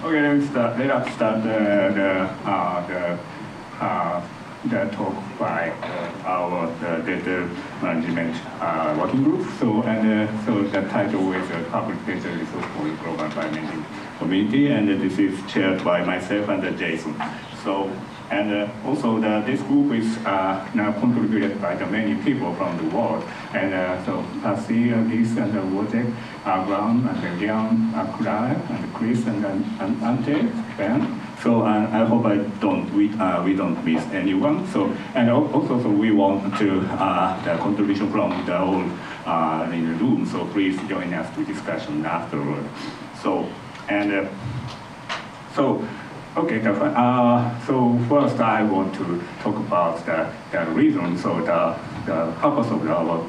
Okay, let us start the talk by our data management working group. So the title is Public Data Resource for the Global BioImaging Community, and this is chaired by myself and Jason. So also this group is now contributed by the many people from the world. And so Pasi, Liz, and Wojtek, Graham, and Leon, Claire, and Chris, and Ante, Ben. So I hope we don't miss anyone. So and also so we want to the contribution from the whole in the room. So please join us to discussion afterward. So okay. So first I want to talk about the reason. So the purpose of our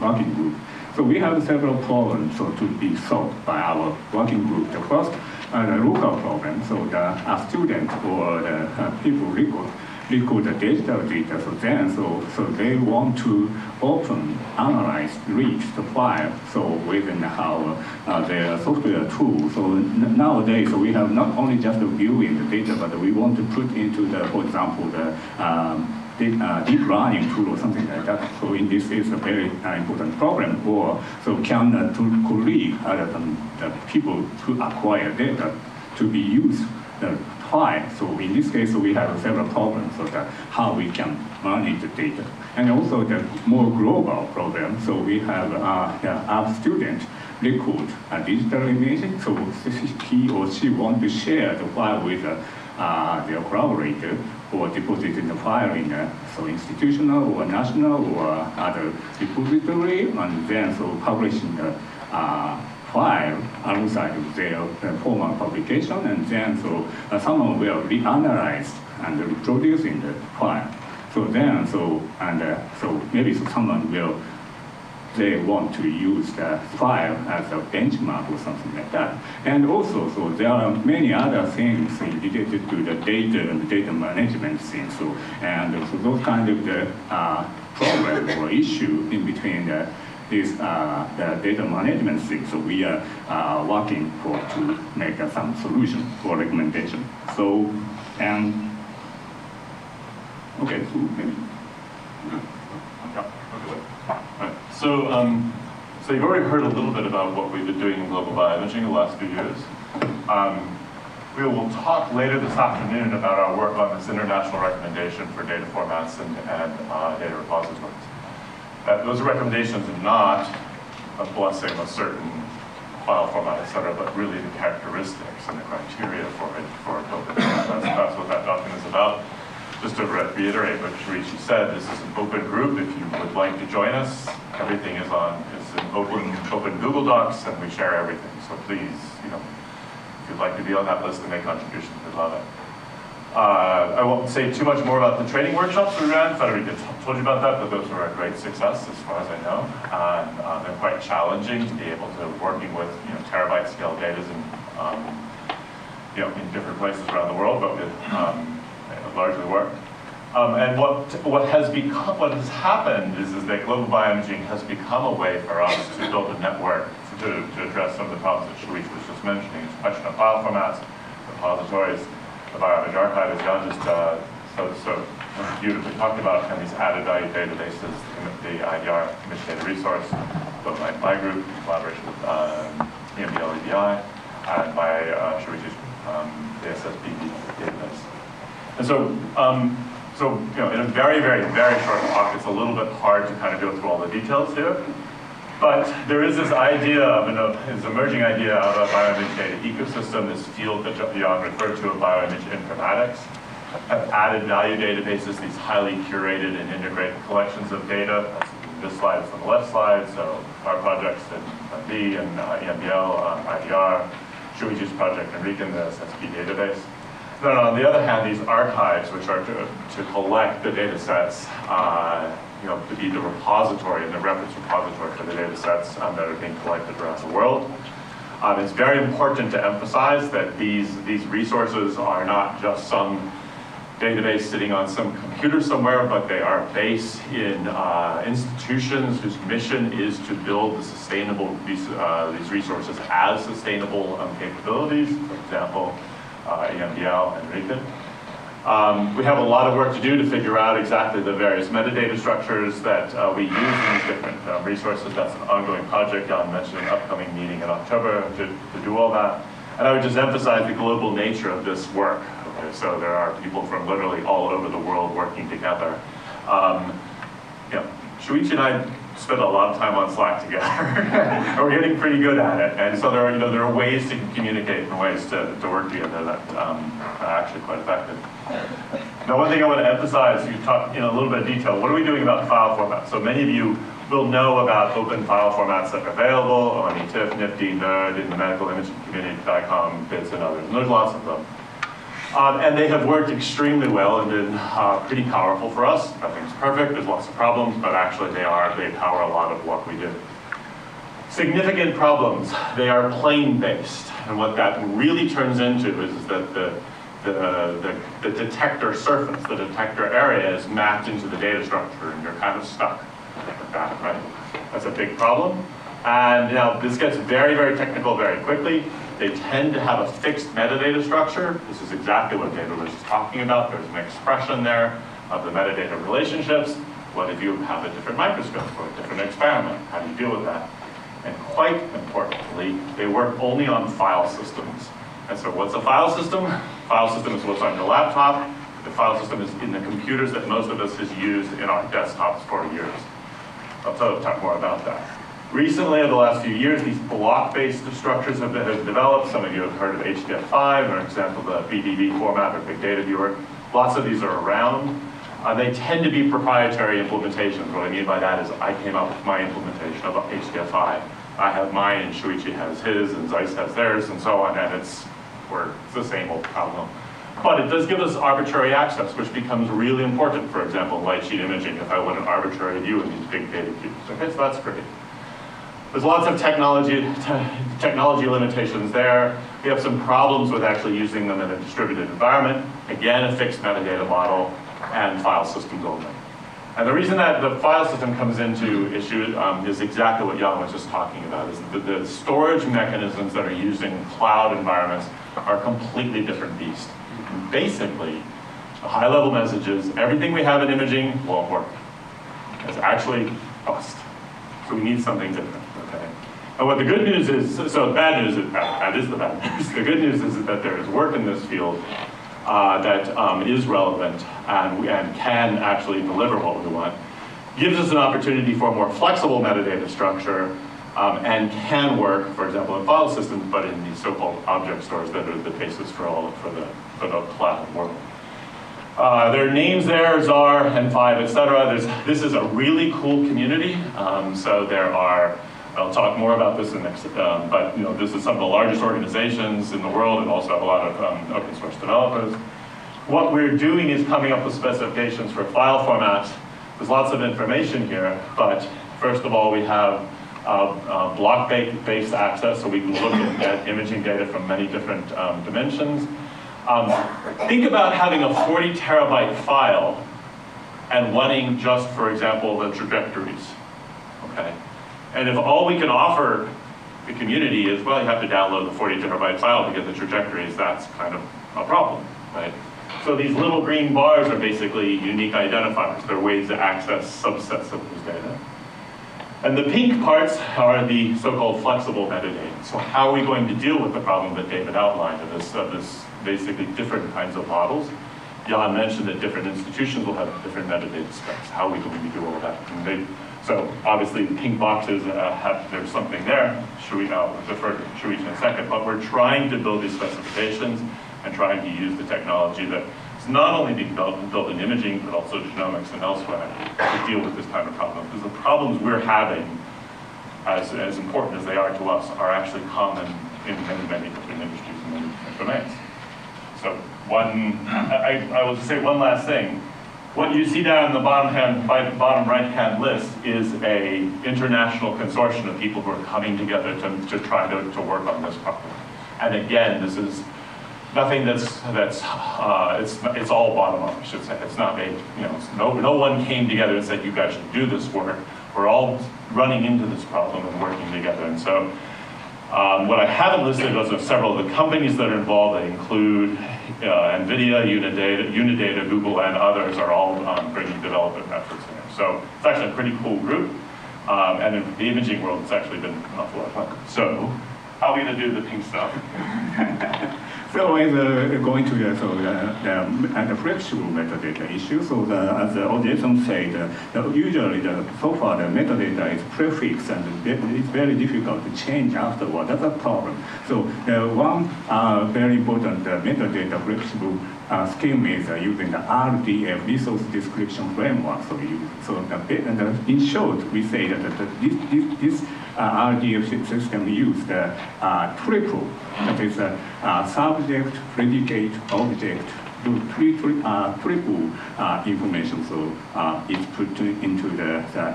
working group. So we have several problems to be solved by our working group. The first, the local problem. So the student or the people record the digital data. So they want to open, analyze, read the file. So within our their software tool. So nowadays we have not only just viewing the data, but we want to put into the, for example, the deep learning tool or something like that. So in this is a very important problem. Or so can to colleague other than the people to acquire data to be used the file. So in this case, we have several problems of how we can manage the data. And also the more global problem. So we have our student record a digital imaging. So he or she want to share the file with their collaborator, or depositing the file in so institutional or national or other repository, and then so publishing the file alongside their formal publication, and then so someone will reanalyze and reproducing the file. So then so maybe someone will they want to use the file as a benchmark or something like that. And also, so there are many other things related to the data and data management things. So, and so those kind of the problem or issue in between the data management things. So we are working to make some solution or recommendation. So, okay, so maybe. So you've already heard a little bit about what we've been doing in global bioimaging the last few years. We will talk later this afternoon about our work on this international recommendation for data formats and data repositories. Those recommendations are not a blessing of certain file format, et cetera, but really the characteristics and the criteria for global data. That's what that document is about. Just to reiterate what Shuichi said, this is an open group. If you would like to join us, everything is an open Google Docs, and we share everything. So please, if you'd like to be on that list and make contributions, we'd love it. I won't say too much more about the training workshops we ran. Federica told you about that, but those were a great success as far as I know. And they're quite challenging to be able to working with terabyte scale data in different places around the world, but with largely worked. And what has happened is that global bioimaging has become a way for us to build a network to address some of the problems that Shuichi was just mentioning. It's a question of file formats, repositories, the bioimage archive, as Jan just so beautifully talked about, and these added value databases, the IDR, Image Data Resource, built by my group in collaboration with EMBL EBI, and by Shuichi's ASSBB database. And so, in a very, very, very short talk, it's a little bit hard to kind of go through all the details here. But there is this idea of this emerging idea out of bioimage data ecosystem, this field that Jan referred to of bioimage informatics, have added value databases, these highly curated and integrated collections of data. This slide is on the left side, so our projects in B and EMBL, IDR, Shuichi's project in Riken, the SSP database. Then on the other hand, these archives, which are to collect the data sets, to be the repository and the reference repository for the data sets that are being collected around the world. It's very important to emphasize that these resources are not just some database sitting on some computer somewhere, but they are based in institutions whose mission is to build these resources as sustainable capabilities. For example, EMBL and REPID. We have a lot of work to do to figure out exactly the various metadata structures that we use in these different resources. That's an ongoing project. Jan mentioned an upcoming meeting in October to do all that. And I would just emphasize the global nature of this work. Okay, so there are people from literally all over the world working together. Shuichi and I spend a lot of time on Slack together, and we're getting pretty good at it. And so there are ways to communicate and ways to work together that are actually quite effective. Now, one thing I want to emphasize, you talked in a little bit of detail, what are we doing about file formats? So many of you will know about open file formats that are available, ONE-TIFF, NIfTY, NERD, in the medical imaging community, DICOM, BITS, and others. And there's lots of them. And they have worked extremely well and been pretty powerful for us. Nothing's perfect, there's lots of problems, but actually they power a lot of what we do. Significant problems, they are plane-based. And what that really turns into is that the detector surface, the detector area is mapped into the data structure, and you're kind of stuck with that, right? That's a big problem. And now this gets very, very technical very quickly. They tend to have a fixed metadata structure. This is exactly what David was just talking about. There's an expression there of the metadata relationships. What if you have a different microscope or a different experiment? How do you deal with that? And quite importantly, they work only on file systems. And so what's a file system? File system is what's on your laptop. The file system is in the computers that most of us has used in our desktops for years. I'll talk more about that. Recently, over the last few years, these block-based structures have developed. Some of you have heard of HDF5, or for example, the BDV format or Big Data Viewer. Lots of these are around. They tend to be proprietary implementations. What I mean by that is I came up with my implementation of HDF5. I have mine, and Shuichi has his, and Zeiss has theirs, and so on, and it's the same old problem. But it does give us arbitrary access, which becomes really important, for example, light sheet imaging, if I want an arbitrary view in these big data cubes. Okay, so that's great. There's lots of technology limitations there. We have some problems with actually using them in a distributed environment. Again, a fixed metadata model and file systems only. And the reason that the file system comes into issue is exactly what Jan was just talking about, is the storage mechanisms that are used in cloud environments are a completely different beast. Basically, high-level messages, everything we have in imaging won't work. It's actually bust. So we need something different. And what the good news is, so the bad news is, that is the bad news. The good news is that there is work in this field that is relevant and can actually deliver what we want. Gives us an opportunity for a more flexible metadata structure and can work, for example, in file systems, but in these so-called object stores that are the basis for the cloud world. There are names there, ZAR, N5, etc. This is a really cool community. So there are, I'll talk more about this in the next, but this is some of the largest organizations in the world and also have a lot of open source developers. What we're doing is coming up with specifications for file formats. There's lots of information here, but first of all, we have block-based access, so we can look at imaging data from many different dimensions. Think about having a 40 terabyte file and wanting just, for example, the trajectories, okay? And if all we can offer the community is, well, you have to download the 40 terabyte file to get the trajectories, that's kind of a problem, right? So these little green bars are basically unique identifiers. They're ways to access subsets of this data. And the pink parts are the so-called flexible metadata. So how are we going to deal with the problem that David outlined of this basically different kinds of models? Jan mentioned that different institutions will have different metadata specs. How are we going to do all that? So obviously the pink boxes there's something there. I'll defer to Shuichi in a second, but we're trying to build these specifications and trying to use the technology that is not only being built in imaging, but also genomics and elsewhere to deal with this kind of problem. Because the problems we're having, as important as they are to us, are actually common in many, many different industries and many different domains. So I will just say one last thing. What you see down in the bottom right-hand list is an international consortium of people who are coming together to try to work on this problem. And again, this is nothing it's all bottom up, I should say. It's not made, no one came together and said, you guys should do this work. We're all running into this problem and working together. And so What I haven't listed was several of the companies that are involved. They include NVIDIA, Unidata, Google, and others are all bringing development efforts in there. So it's actually a pretty cool group. And in the imaging world, it's actually been an awful lot of fun. So how are we going to do the pink stuff? So as going to the flexible metadata issue, so as Jason said, usually so far the metadata is prefixed and it's very difficult to change afterward. That's a problem. So one very important metadata flexible scheme is using the RDF, Resource Description Framework. So in short, we say that this RDF system used triple, that is subject, predicate, object, triple information. So it's put into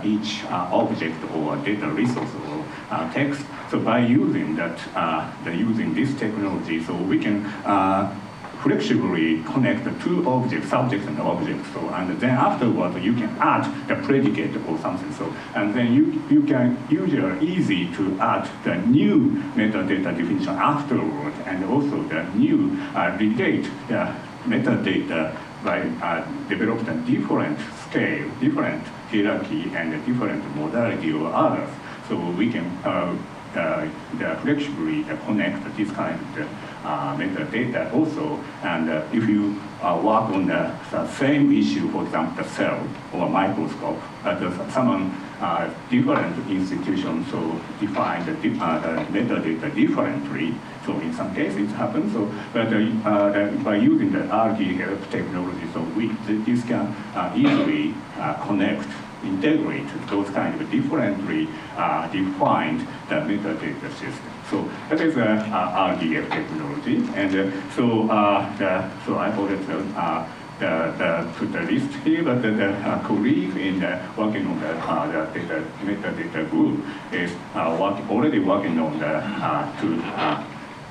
each object or data resource or text. So by using that, using this technology, so we can flexibly connect the two objects, subject and object. So, and then afterward, you can add the predicate or something. So, and then you can usually easy to add the new metadata definition afterward, and also the new relate metadata by developed a different scale, different hierarchy, and different modality or others. So we can flexibly connect this kind of metadata also, and if you work on the same issue, for example, the cell or microscope, some different institutions so define the metadata differently. So in some cases it happens. So, but by using the RDF technology, so this can easily connect, integrate those kind of differently defined the metadata system. So that is RDF technology, and so I put the list here, but the colleague in working on the metadata group is already working on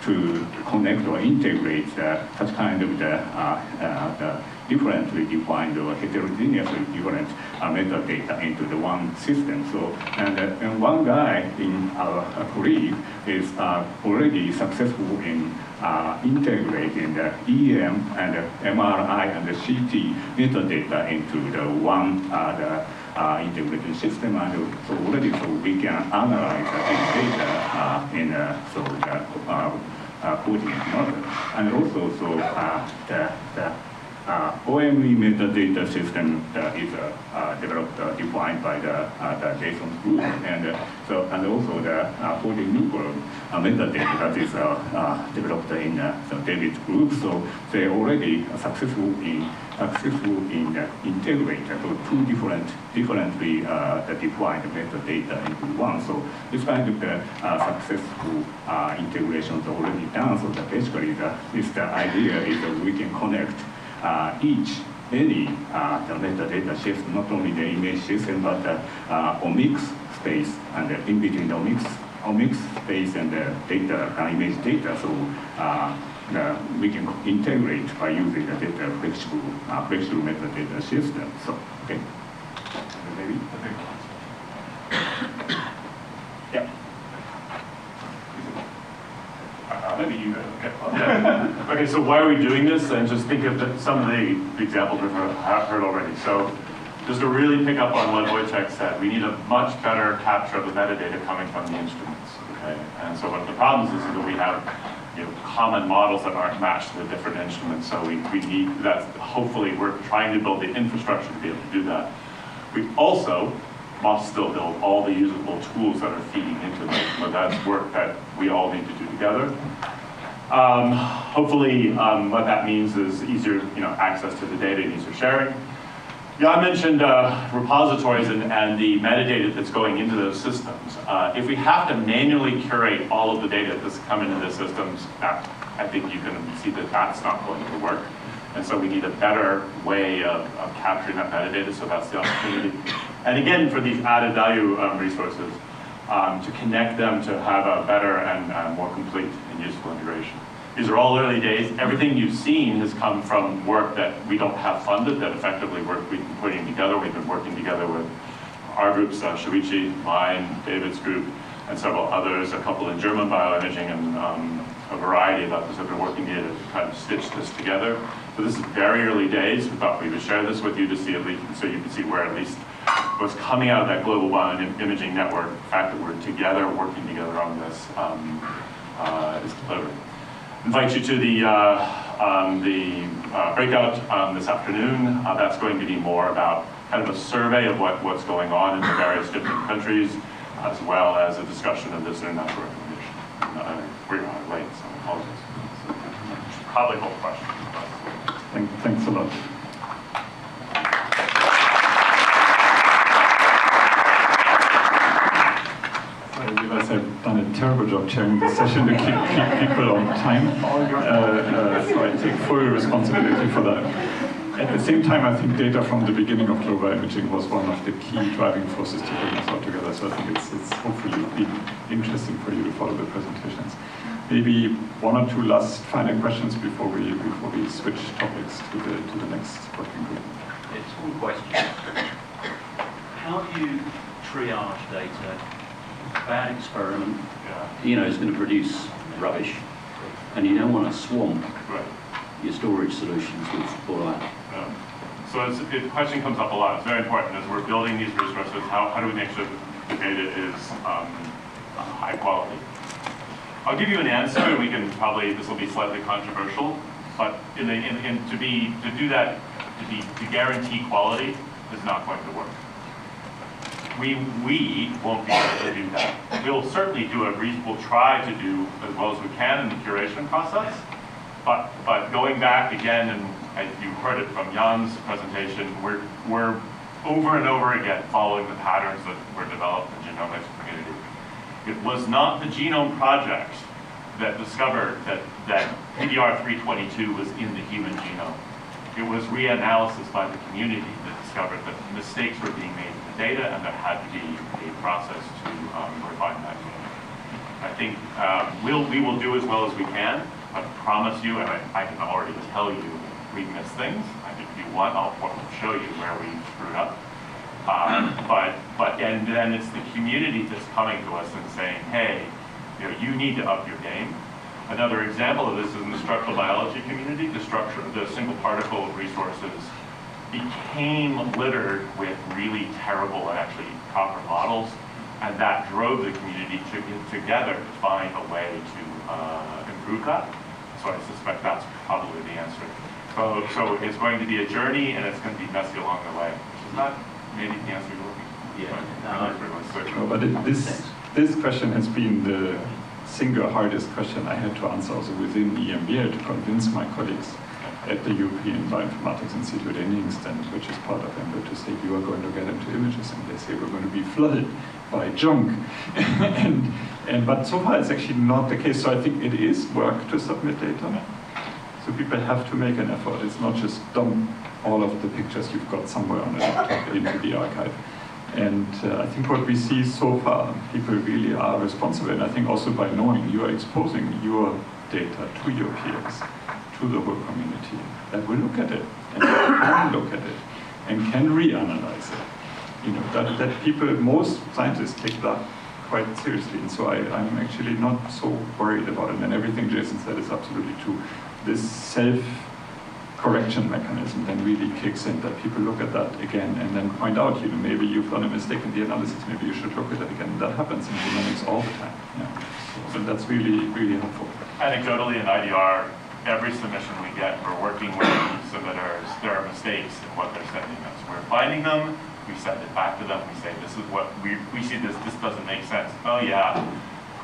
to connect or integrate such kind of the differently defined or heterogeneously different metadata into the one system. So, and one guy in our colleague is already successful in integrating the EM and the MRI and the CT metadata into the one integrated system, and so already so we can analyze the data in coordinate model, and also so the OME metadata system is developed, defined by the JSON group, and also the 40 nuclear metadata that is developed in the David's group. So they already successful in integrate two differently defined metadata into one. So this kind of successful integration is already done. So basically the idea is that we can connect any the metadata system, not only the image system, but the omics space, and in between the omics space and the data, image data. So we can integrate by using the data flexible metadata system. So, okay. Maybe? Yeah. Maybe you go. Okay. Okay, so why are we doing this? And just think of some of the examples we've heard already. So just to really pick up on what Wojciech said, we need a much better capture of the metadata coming from the instruments. Okay, and so one of the problems is that we have common models that aren't matched with different instruments. So we need that. Hopefully, we're trying to build the infrastructure to be able to do that. We also must still build all the usable tools that are feeding into this. So that's work that we all need to do together. Hopefully, what that means is easier, access to the data and easier sharing. Yeah, I mentioned repositories and the metadata that's going into those systems. If we have to manually curate all of the data that's come into the systems, I think you can see that that's not going to work. And so we need a better way of capturing that metadata, so that's the opportunity. And again, for these added value resources, to connect them to have a better and more complete and useful integration. These are all early days. Everything you've seen has come from work that we don't have funded, that effectively we've been putting together. We've been working together with our groups, Shuichi, mine, David's group, and several others, a couple in German bioimaging, and a variety of others have been working here to kind of stitch this together. So this is very early days. We thought we would share this with you to see at least, so you can see where at least what's coming out of that global bioimaging network, the fact that we're together, working together on this, is delivering. Invite you to the breakout this afternoon. That's going to be more about kind of a survey of what's going on in the various different countries, as well as a discussion of this international recommendation. We're late, so I apologize. Probably hold questions. Thanks a lot. I realize I've done a terrible job chairing the session to keep people on time, so I take full responsibility for that. At the same time, I think data from the beginning of global imaging was one of the key driving forces to bring us all together, so I think it's hopefully been interesting for you to follow the presentations. Maybe one or two last final questions before we switch topics to the next working group. It's one question. How do you triage data? Bad experiment, is going to produce rubbish, and you don't want to swamp your storage solutions with all that. So the question comes up a lot. It's very important as we're building these resources. How do we make sure that the data is high quality? I'll give you an answer, and we can probably, this will be slightly controversial, but to do that, to guarantee quality is not going to work. We won't be able to do that. We'll certainly we'll try to do as well as we can in the curation process, but going back again, and you heard it from Jan's presentation, we're over and over again following the patterns that were developed in the genomics community. It was not the Genome Project that discovered that PDR322 was in the human genome. It was reanalysis by the community that discovered that mistakes were being made in the data, and there had to be a process to refine that. I think we will do as well as we can. I promise you, and I can already tell you, we miss things. I think if you want, I'll show you where we screwed up. And then it's the community that's coming to us and saying, hey, you need to up your game. Another example of this is in the structural biology community. The single particle resources became littered with really terrible and actually proper models, and that drove the community to get together to find a way to improve that. So I suspect that's probably the answer. So it's going to be a journey, and it's going to be messy along the way, which is not maybe the answer you're looking for. Yeah. But this question has been the single hardest question I had to answer also within EMBL to convince my colleagues at the European Bioinformatics Institute in Kingston, which is part of EMBL, to say you are going to get into images, and they say we're going to be flooded by junk. But so far it's actually not the case. So I think it is work to submit data. So people have to make an effort. It's not just dump all of the pictures you've got somewhere on a laptop into the archive. And I think what we see so far, people really are responsible. And I think also by knowing you are exposing your data to your peers, to the whole community, that will look at it, and can look at it, and can reanalyze it. That people, most scientists take that quite seriously. And so I'm actually not so worried about it. And everything Jason said is absolutely true. This self-correction mechanism then really kicks in, that people look at that again and then point out, maybe you've done a mistake in the analysis, maybe you should look at it again. That happens in genomics all the time. Yeah. So that's really, really helpful. Anecdotally in IDR, every submission we get, we're working with submitters, there are mistakes in what they're sending us. We're finding them, we send it back to them, we say, this is what, we see this doesn't make sense. Oh yeah,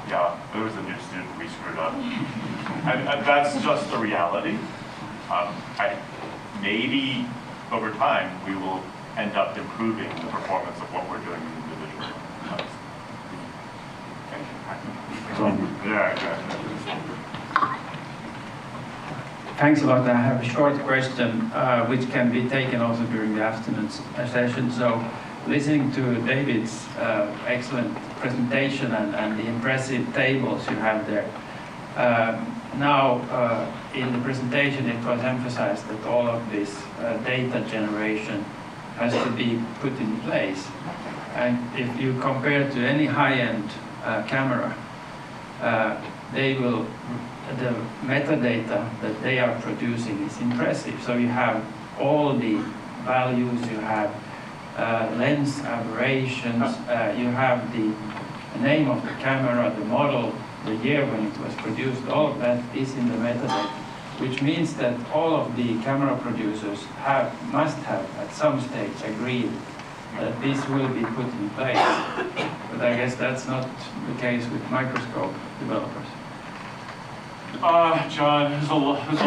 there was a new student, we screwed up. And that's just the reality. Maybe over time we will end up improving the performance of what we're doing individually. Yeah, exactly. Thanks a lot. I have a short question, which can be taken also during the afternoon session. So, listening to David's excellent presentation and the impressive tables you have there, now in the presentation it was emphasized that all of this data generation has to be put in place. And if you compare to any high-end camera, the metadata that they are producing is impressive. So you have all the values, you have lens aberrations, you have the name of the camera, the model, the year when it was produced, all of that is in the metadata, which means that all of the camera producers must have at some stage agreed that this will be put in place. But I guess that's not the case with microscope developers. John, there's a long, so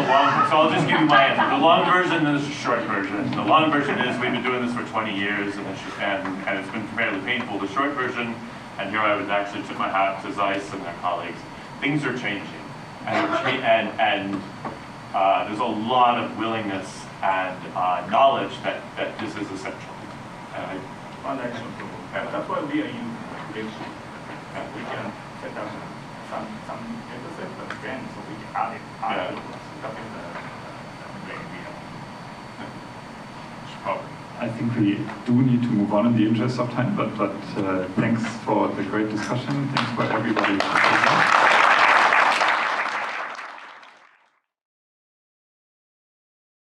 I'll just give you my answer. The long version and the short version. The long version is we've been doing this for 20 years and it's been fairly painful. The short version, and here I would actually tip my hat to Zeiss and their colleagues, things are changing. And there's a lot of willingness and knowledge that this is essential. One example. That's why we are using migration. We can set up some data set again, so we can add it something I think we do need to move on in the interest of time, but thanks for the great discussion. Thanks for everybody.